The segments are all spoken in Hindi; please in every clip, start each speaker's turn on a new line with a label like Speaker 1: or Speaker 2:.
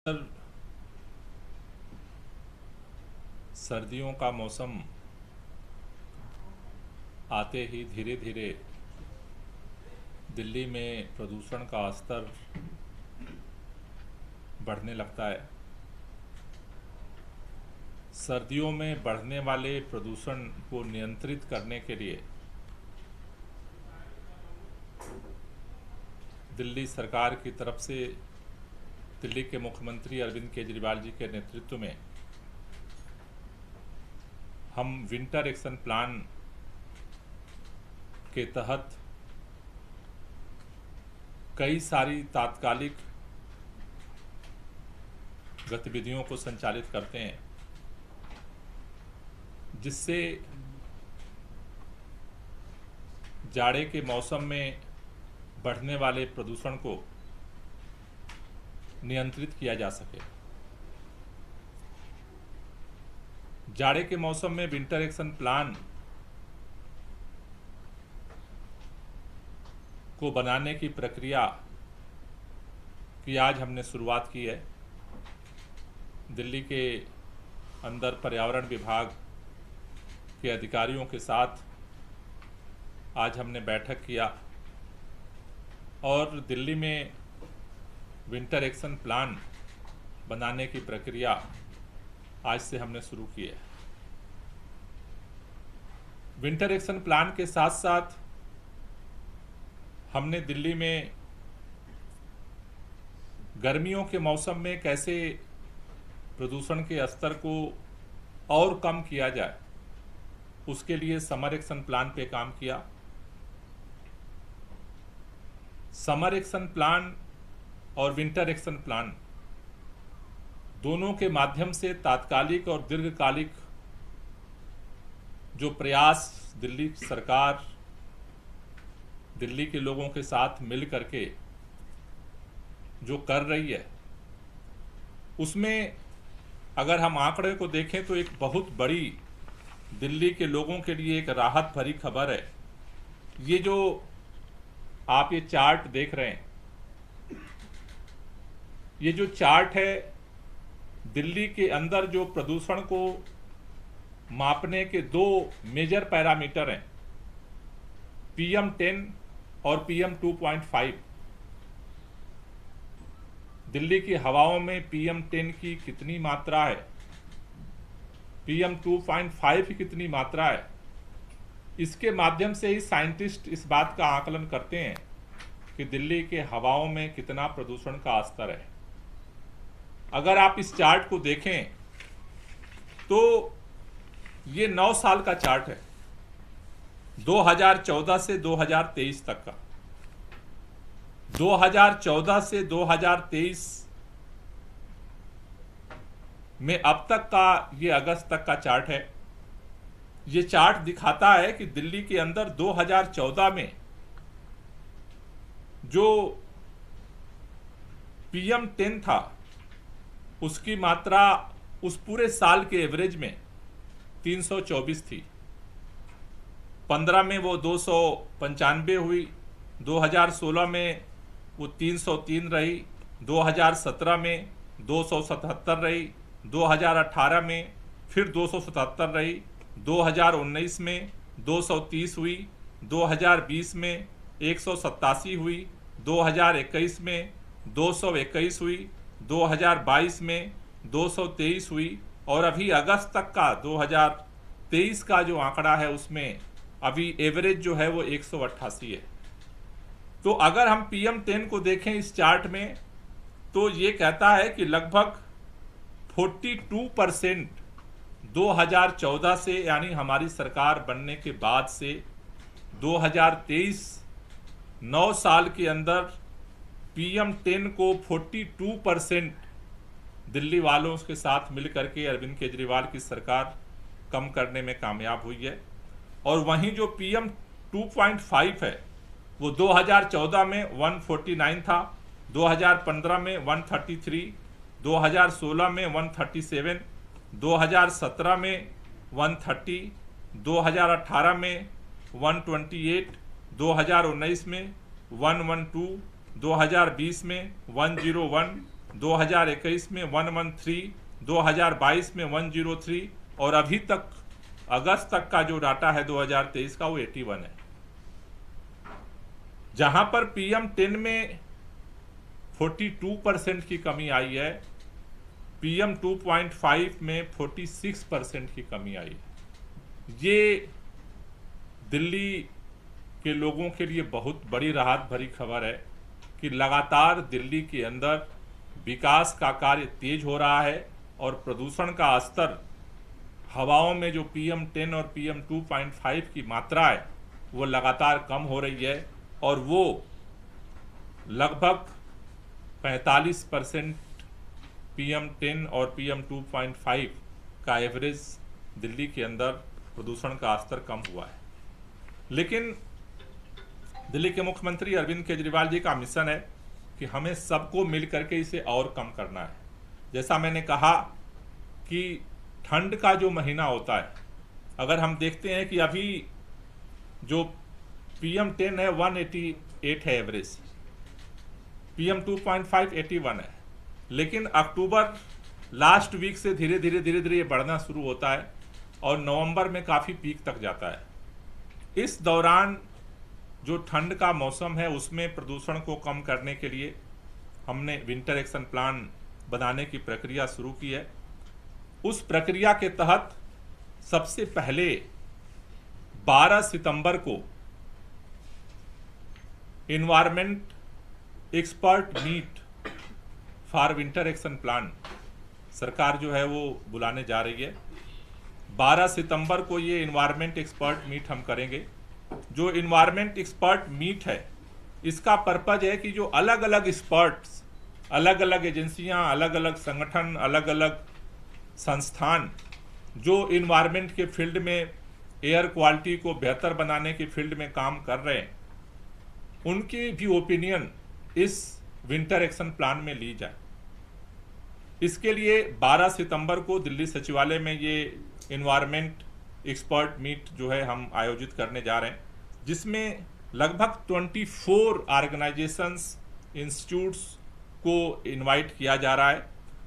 Speaker 1: सर, सर्दियों का मौसम आते ही धीरे धीरे दिल्ली में प्रदूषण का स्तर बढ़ने लगता है। सर्दियों में बढ़ने वाले प्रदूषण को नियंत्रित करने के लिए दिल्ली सरकार की तरफ से दिल्ली के मुख्यमंत्री अरविंद केजरीवाल जी के नेतृत्व में हम विंटर एक्शन प्लान के तहत कई सारी तात्कालिक गतिविधियों को संचालित करते हैं, जिससे जाड़े के मौसम में बढ़ने वाले प्रदूषण को नियंत्रित किया जा सके। जाड़े के मौसम में विंटर एक्शन प्लान को बनाने की प्रक्रिया की आज हमने शुरुआत की है। दिल्ली के अंदर पर्यावरण विभाग के अधिकारियों के साथ आज हमने बैठक किया और दिल्ली में विंटर एक्शन प्लान बनाने की प्रक्रिया आज से हमने शुरू की है। विंटर एक्शन प्लान के साथ साथ हमने दिल्ली में गर्मियों के मौसम में कैसे प्रदूषण के स्तर को और कम किया जाए, उसके लिए समर एक्शन प्लान पे काम किया। समर एक्शन प्लान और विंटर एक्शन प्लान दोनों के माध्यम से तात्कालिक और दीर्घकालिक जो प्रयास दिल्ली सरकार दिल्ली के लोगों के साथ मिल करके जो कर रही है, उसमें अगर हम आंकड़े को देखें तो एक बहुत बड़ी दिल्ली के लोगों के लिए एक राहत भरी खबर है। ये जो आप ये चार्ट देख रहे हैं, ये जो चार्ट है दिल्ली के अंदर जो प्रदूषण को मापने के दो मेजर पैरामीटर हैं, PM10 और PM2.5। दिल्ली की हवाओं में PM10 की कितनी मात्रा है, PM2.5 की कितनी मात्रा है, इसके माध्यम से ही साइंटिस्ट इस बात का आकलन करते हैं कि दिल्ली के हवाओं में कितना प्रदूषण का स्तर है। अगर आप इस चार्ट को देखें तो ये 9 साल का चार्ट है, 2014 से 2023 तक का। 2014 से 2023 में अब तक का ये अगस्त तक का चार्ट है। ये चार्ट दिखाता है कि दिल्ली के अंदर 2014 में जो PM10 था, उसकी मात्रा उस पूरे साल के एवरेज में 324 थी। 15 में वो 295 हुई, 2016 में वो 303 रही, 2017 में 277 रही, 2018 में फिर 277 रही, 2019 में 230 हुई, 2020 में 187 हुई, 2021 में 221 हुई, 2022 में 223 हुई और अभी अगस्त तक का 2023 का जो आंकड़ा है उसमें अभी एवरेज जो है वो 188 है। तो अगर हम PM10 को देखें इस चार्ट में तो ये कहता है कि लगभग 42% 2014 से, यानी हमारी सरकार बनने के बाद से 2023 9 साल के अंदर PM10 को 42% दिल्ली वालों के साथ मिल करके अरविंद केजरीवाल की सरकार कम करने में कामयाब हुई है। और वहीं जो PM2.5 है वो 2014 में 149 था, 2015 में 133, 2016 में 137, 2017 में 130, 2018 में 128, 2019 में 112, 2020 में 101, 2021 में 113, 2022 में 103 और अभी तक अगस्त तक का जो डाटा है 2023 का वो 81 है। जहां पर PM10 में 42% की कमी आई है, PM 2.5 में 46% की कमी आई है। ये दिल्ली के लोगों के लिए बहुत बड़ी राहत भरी खबर है कि लगातार दिल्ली के अंदर विकास का कार्य तेज हो रहा है और प्रदूषण का स्तर, हवाओं में जो PM10 और PM 2.5 की मात्रा है वो लगातार कम हो रही है और वो लगभग 45% PM10 और PM 2.5 का एवरेज दिल्ली के अंदर प्रदूषण का स्तर कम हुआ है। लेकिन दिल्ली के मुख्यमंत्री अरविंद केजरीवाल जी का मिशन है कि हमें सबको मिल करके इसे और कम करना है। जैसा मैंने कहा कि ठंड का जो महीना होता है, अगर हम देखते हैं कि अभी जो PM10 है 188 है एवरेज, PM 2.5 81 है, लेकिन अक्टूबर लास्ट वीक से धीरे धीरे ये बढ़ना शुरू होता है और नवंबर में काफ़ी पीक तक जाता है। इस दौरान जो ठंड का मौसम है उसमें प्रदूषण को कम करने के लिए हमने विंटर एक्शन प्लान बनाने की प्रक्रिया शुरू की है। उस प्रक्रिया के तहत सबसे पहले 12 सितंबर को environment expert meet for winter action plan सरकार जो है वो बुलाने जा रही है। 12 सितंबर को ये इन्वायरमेंट एक्सपर्ट मीट हम करेंगे। जो इन्वायरमेंट एक्सपर्ट मीट है, इसका पर्पज है कि जो अलग अलग एक्सपर्ट्स, अलग अलग एजेंसियां, अलग अलग संगठन, अलग अलग संस्थान जो इन्वायरमेंट के फील्ड में, एयर क्वालिटी को बेहतर बनाने की फील्ड में काम कर रहे हैं, उनकी भी ओपिनियन इस विंटर एक्शन प्लान में ली जाए। इसके लिए 12 सितंबर को दिल्ली सचिवालय में ये इन्वायरमेंट एक्सपर्ट मीट जो है हम आयोजित करने जा रहे हैं, जिसमें लगभग 24 ऑर्गेनाइजेशंस, इंस्टीट्यूट्स को इनवाइट किया जा रहा है,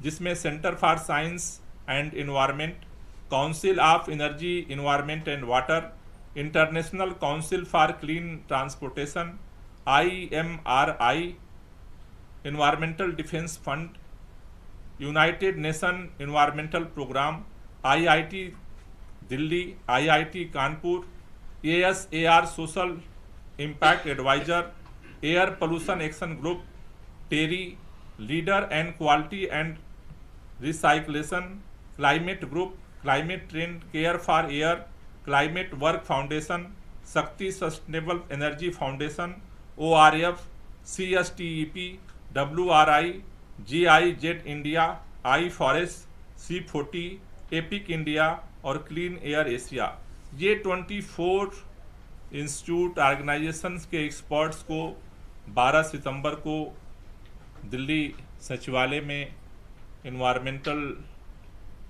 Speaker 1: जिसमें centre for science and environment, council of energy, environment and water, international council for clean transportation, IMRI, environmental defence fund, united nation environmental programme, IIT Delhi, IIT Kanpur, ASAR social impact adviser, air pollution action group, TERI, leader and quality and recyclation, climate group, climate trend, care for air, climate work foundation, Shakti sustainable energy foundation, ORF, CSTEP, WRI, GIZ India, I forest, C40, epic India और क्लीन एयर एशिया। ये 24 इंस्टीट्यूट, ऑर्गेनाइजेशंस के एक्सपर्ट्स को 12 सितंबर को दिल्ली सचिवालय में इन्वायरमेंटल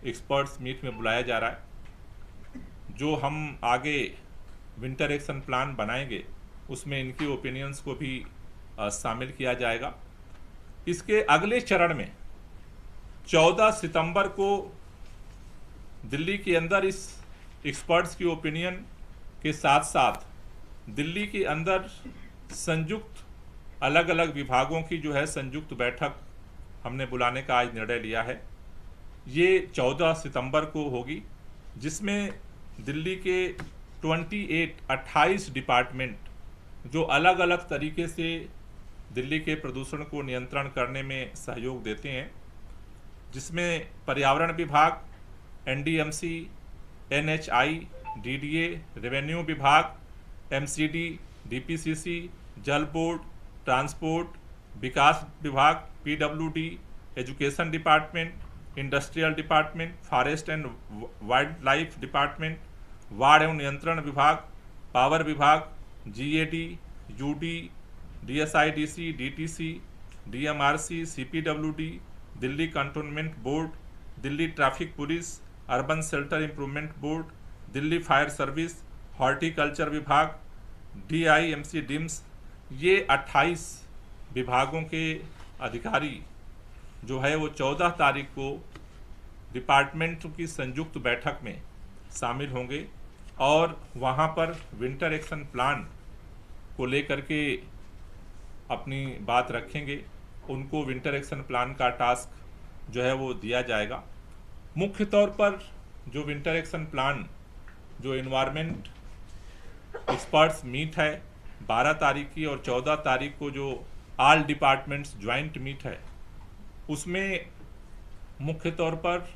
Speaker 1: एक्सपर्ट्स मीट में बुलाया जा रहा है। जो हम आगे विंटर एक्शन प्लान बनाएंगे उसमें इनकी ओपिनियंस को भी शामिल किया जाएगा। इसके अगले चरण में 14 सितंबर को दिल्ली के अंदर इस एक्सपर्ट्स की ओपिनियन के साथ साथ दिल्ली के अंदर संयुक्त अलग अलग विभागों की जो है संयुक्त बैठक हमने बुलाने का आज निर्णय लिया है। ये 14 सितंबर को होगी, जिसमें दिल्ली के 28 डिपार्टमेंट जो अलग अलग तरीके से दिल्ली के प्रदूषण को नियंत्रण करने में सहयोग देते हैं, जिसमें पर्यावरण विभाग, NDMC, NHI, DDA, रेवेन्यू विभाग, MCD, DPCC, जल बोर्ड, ट्रांसपोर्ट, विकास विभाग, PWD, education department, industrial department, forest and wild life department, बाढ़ एवं नियंत्रण विभाग, पावर विभाग, GAD, UD, DSIDC, DTC, DMRC, CPWD, Delhi cantonment board, Delhi traffic police, urban shelter improvement board, Delhi fire service, horticulture विभाग, DIMC डिम्स, ये 28 विभागों के अधिकारी जो है वो 14 तारीख को डिपार्टमेंट की संयुक्त बैठक में शामिल होंगे और वहाँ पर विंटर एक्शन प्लान को लेकर के अपनी बात रखेंगे। उनको विंटर एक्शन प्लान का टास्क जो है वो दिया जाएगा। मुख्य तौर पर जो विंटर एक्शन प्लान जो इन्वायरमेंट एक्सपर्ट्स मीट है 12 तारीख की और 14 तारीख को जो ऑल डिपार्टमेंट्स ज्वाइंट मीट है, उसमें मुख्य तौर पर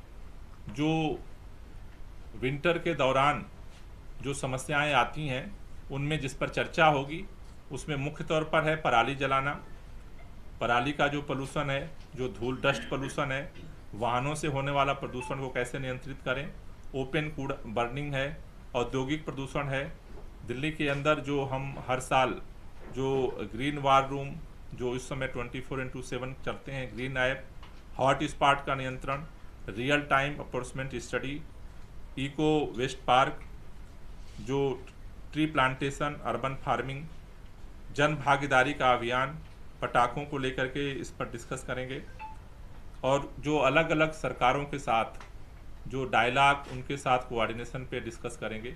Speaker 1: जो विंटर के दौरान जो समस्याएं आती हैं उनमें जिस पर चर्चा होगी, उसमें मुख्य तौर पर है पराली जलाना, पराली का जो पोल्यूशन है, जो धूल डस्ट पोल्यूशन है, वाहनों से होने वाला प्रदूषण को कैसे नियंत्रित करें, ओपन कूड़ा बर्निंग है, औद्योगिक प्रदूषण है। दिल्ली के अंदर जो हम हर साल जो ग्रीन वार रूम जो इस समय 24/7 चलते हैं, ग्रीन ऐप, हॉट स्पॉट का नियंत्रण, रियल टाइम अप्रोचमेंट स्टडी, इको वेस्ट पार्क, जो ट्री प्लांटेशन, अर्बन फार्मिंग, जन भागीदारी का अभियान, पटाखों को लेकर के इस पर डिस्कस करेंगे और जो अलग अलग सरकारों के साथ जो डायलॉग उनके साथ कोऑर्डिनेशन पे डिस्कस करेंगे।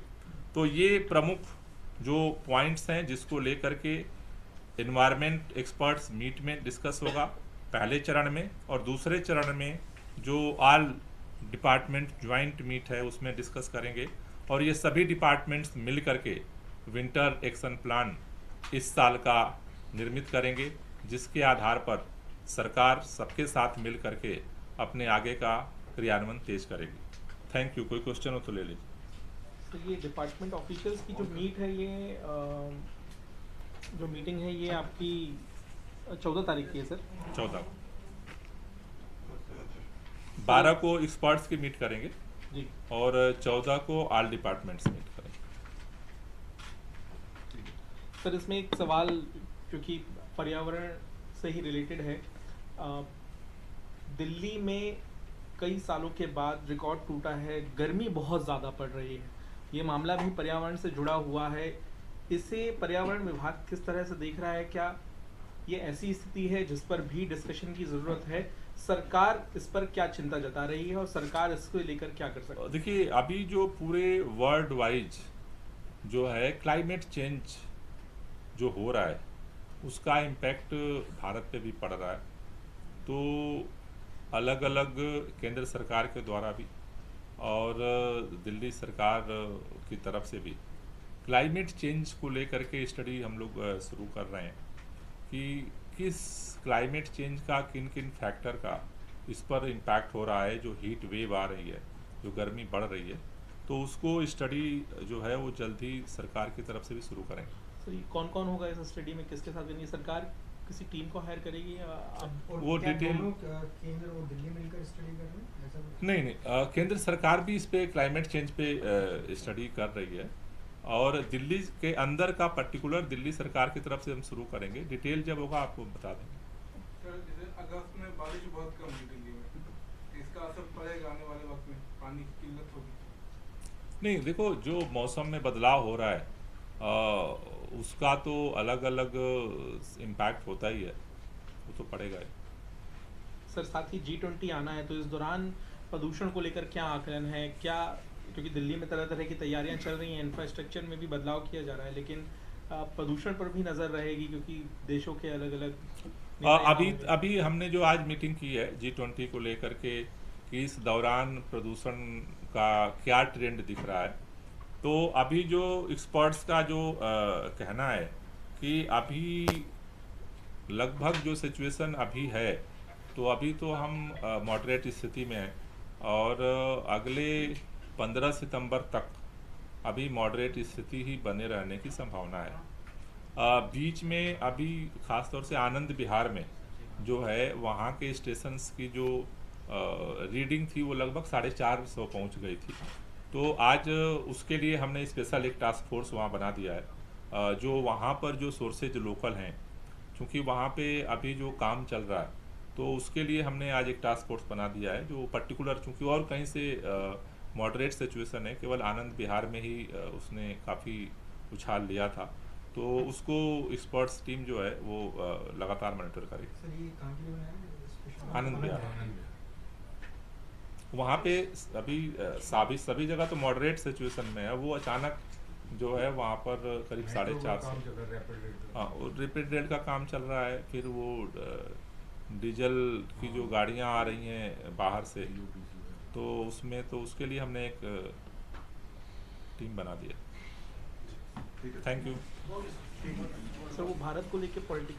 Speaker 1: तो ये प्रमुख जो पॉइंट्स हैं जिसको लेकर के एनवायरनमेंट एक्सपर्ट्स मीट में डिस्कस होगा पहले चरण में, और दूसरे चरण में जो ऑल डिपार्टमेंट ज्वाइंट मीट है उसमें डिस्कस करेंगे और ये सभी डिपार्टमेंट्स मिल करके विंटर एक्शन प्लान इस साल का निर्मित करेंगे, जिसके आधार पर सरकार सबके साथ मिल करके अपने आगे का क्रियान्वयन तेज करेगी। Thank you. कोई क्वेश्चन हो तो ले लीजिए।
Speaker 2: तो ये डिपार्टमेंट ऑफिशियल्स की जो मीट है, ये जो मीटिंग है ये आपकी 14 तारीख की है सर?
Speaker 1: 14 को 12 को एक्सपर्ट्स की मीट करेंगे
Speaker 2: जी,
Speaker 1: और 14 को ऑल डिपार्टमेंट्स मीट करेंगे।
Speaker 2: सर इसमें एक सवाल क्योंकि पर्यावरण से ही रिलेटेड है, दिल्ली में कई सालों के बाद रिकॉर्ड टूटा है, गर्मी बहुत ज़्यादा पड़ रही है, ये मामला भी पर्यावरण से जुड़ा हुआ है। इसे पर्यावरण विभाग किस तरह से देख रहा है? क्या ये ऐसी स्थिति है जिस पर भी डिस्कशन की ज़रूरत है? सरकार इस पर क्या चिंता जता रही है और सरकार इसको लेकर क्या कर सकती है?
Speaker 1: देखिए, अभी जो पूरे वर्ल्ड वाइज जो है क्लाइमेट चेंज जो हो रहा है उसका इम्पैक्ट भारत पे भी पड़ रहा है। तो अलग अलग केंद्र सरकार के द्वारा भी और दिल्ली सरकार की तरफ से भी क्लाइमेट चेंज को लेकर के स्टडी हम लोग शुरू कर रहे हैं कि किस क्लाइमेट चेंज का किन किन फैक्टर का इस पर इम्पैक्ट हो रहा है। जो हीट वेव आ रही है, जो गर्मी बढ़ रही है, तो उसको स्टडी जो है वो जल्द ही सरकार की तरफ से भी शुरू करेंगे।
Speaker 2: सर ये कौन कौन होगा इस स्टडी में, किसके साथ करेंगी? सरकार किसी टीम को हायर करेगी या
Speaker 3: और
Speaker 1: वो
Speaker 3: क्या
Speaker 1: डिटेल
Speaker 3: दोनों केंद्र और दिल्ली मिलकर स्टडी कर रहे हैं ऐसा कुछ?
Speaker 1: नहीं, केंद्र सरकार भी इस पे क्लाइमेट चेंज पे स्टडी कर रही है और दिल्ली के अंदर का पर्टिकुलर दिल्ली सरकार की तरफ से हम शुरू करेंगे। डिटेल जब होगा आपको बता देंगे।
Speaker 4: सर जैसे अगस्त में बारिश बहुत कम हुई दिल्ली में, इसका असर पड़ेगा आने वाले वक्त में, पानी की किल्लत होगी?
Speaker 1: नहीं, देखो, जो मौसम में बदलाव हो रहा है उसका तो अलग अलग इम्पैक्ट होता ही है, वो तो पड़ेगा ही।
Speaker 2: सर साथ ही G20 आना है, तो इस दौरान प्रदूषण को लेकर क्या आकलन है? क्या, क्योंकि दिल्ली में तरह तरह की तैयारियां चल रही हैं, इंफ्रास्ट्रक्चर में भी बदलाव किया जा रहा है, लेकिन प्रदूषण पर भी नज़र रहेगी क्योंकि देशों के अलग अलग
Speaker 1: अभी हमने जो आज मीटिंग की है G20 को लेकर के कि इस दौरान प्रदूषण का क्या ट्रेंड दिख रहा है, तो अभी जो एक्सपर्ट्स का जो कहना है कि अभी लगभग जो सिचुएशन अभी है, तो अभी तो हम मॉडरेट स्थिति में हैं और अगले 15 सितंबर तक अभी मॉडरेट स्थिति ही बने रहने की संभावना है। बीच में अभी ख़ास तौर से आनंद विहार में जो है वहाँ के स्टेशंस की जो रीडिंग थी वो लगभग 450 पहुँच गई थी। तो आज उसके लिए हमने स्पेशल एक टास्क फोर्स वहाँ बना दिया है, जो वहाँ पर जो सोर्सेज लोकल हैं, क्योंकि वहाँ पे अभी जो काम चल रहा है, तो उसके लिए हमने आज एक टास्क फोर्स बना दिया है जो पर्टिकुलर, चूँकि और कहीं से मॉडरेट सिचुएशन है, केवल आनंद विहार में ही उसने काफ़ी उछाल लिया था, तो उसको एक्सपर्ट्स टीम जो है वो लगातार मॉनिटर करेगी।
Speaker 3: सर ये कहाँ के लिए बनाया है?
Speaker 1: आनंद विहार। वहाँ पे अभी सभी जगह तो मॉडरेट सिचुएशन में है, वो अचानक जो है वहाँ पर करीब 450। हाँ, और रैपिड रेल का काम चल रहा है। फिर वो डीजल की जो गाड़ियाँ आ रही हैं बाहर से, तो उसमें तो उसके लिए हमने एक टीम बना दिया। Thank you.
Speaker 2: सर वो भारत को लेके पॉलिटिकल